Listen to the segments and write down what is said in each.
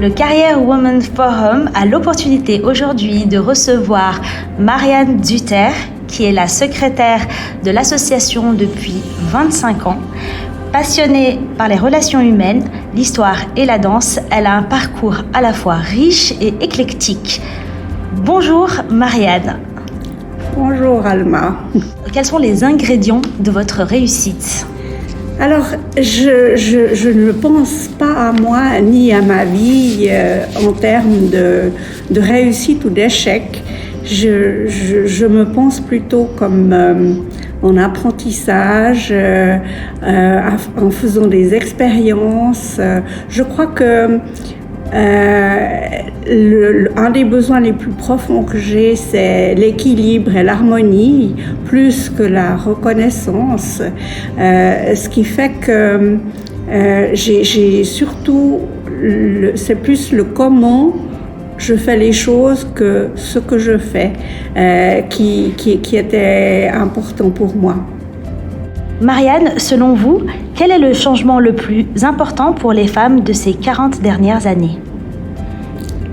Le Career Women Forum a l'opportunité aujourd'hui de recevoir Marianne Duterre, qui est la secrétaire de l'association depuis 25 ans. Passionnée par les relations humaines, l'histoire et la danse, elle a un parcours à la fois riche et éclectique. Bonjour Marianne. Bonjour Alma. Quels sont les ingrédients de votre réussite ? Alors, je ne pense pas à moi ni à ma vie en termes de réussite ou d'échec. Je me pense plutôt comme en apprentissage, en faisant des expériences. Je crois que un des besoins les plus profonds que j'ai, c'est l'équilibre et l'harmonie, plus que la reconnaissance. Ce qui fait que j'ai surtout, c'est plus le comment je fais les choses que ce que je fais qui était important pour moi. Marianne, selon vous, quel est le changement le plus important pour les femmes de ces 40 dernières années ?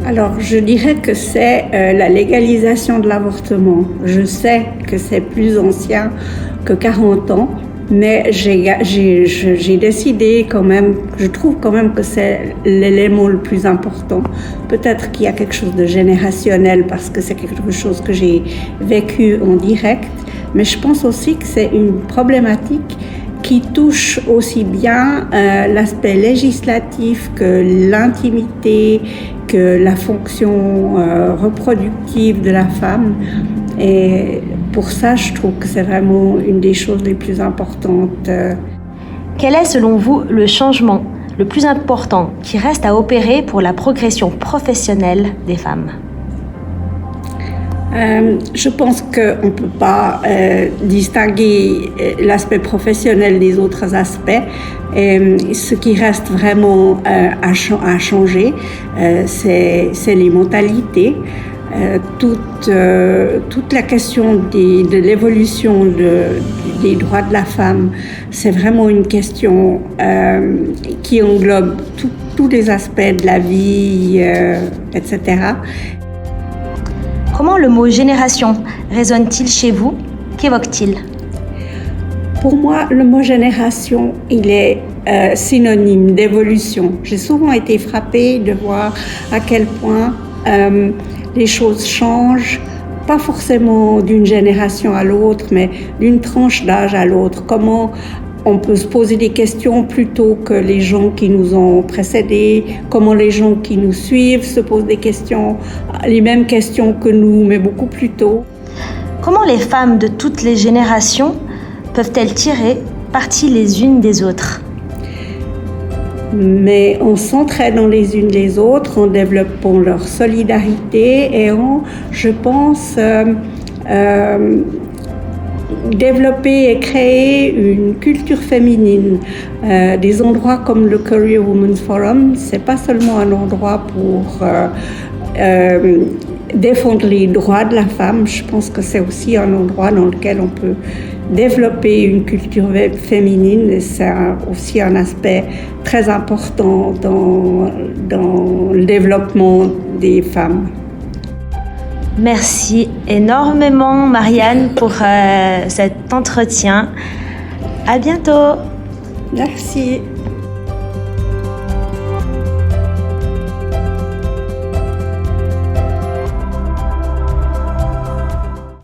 Alors, je dirais que c'est la légalisation de l'avortement. Je sais que c'est plus ancien que 40 ans, mais j'ai décidé quand même, je trouve quand même que c'est l'élément le plus important. Peut-être qu'il y a quelque chose de générationnel parce que c'est quelque chose que j'ai vécu en direct, mais je pense aussi que c'est une problématique qui touche aussi bien l'aspect législatif que l'intimité, que la fonction reproductive de la femme. Et pour ça, je trouve que c'est vraiment une des choses les plus importantes. Quel est, selon vous, le changement le plus important qui reste à opérer pour la progression professionnelle des femmes ? Je pense qu'on ne peut pas distinguer l'aspect professionnel des autres aspects. Ce qui reste vraiment à changer, c'est les mentalités. Toute la question de l'évolution des droits de la femme, c'est vraiment une question qui englobe tous les aspects de la vie, etc. Comment le mot « génération » résonne-t-il chez vous ? Qu'évoque-t-il ? Pour moi, le mot « génération », il est synonyme d'évolution. J'ai souvent été frappée de voir à quel point les choses changent, pas forcément d'une génération à l'autre, mais d'une tranche d'âge à l'autre. Comment on peut se poser des questions plutôt que les gens qui nous ont précédés, comment les gens qui nous suivent se posent des questions, les mêmes questions que nous, mais beaucoup plus tôt. Comment les femmes de toutes les générations peuvent-elles tirer parti les unes des autres ? Mais en s'entraidant les unes les autres, en développant leur solidarité et en, je pense, développer et créer une culture féminine. Des endroits comme le Career Women's Forum, c'est pas seulement un endroit pour défendre les droits de la femme, je pense que c'est aussi un endroit dans lequel on peut développer une culture féminine et c'est aussi un aspect très important dans le développement des femmes. Merci énormément Marianne pour cet entretien. À bientôt. Merci.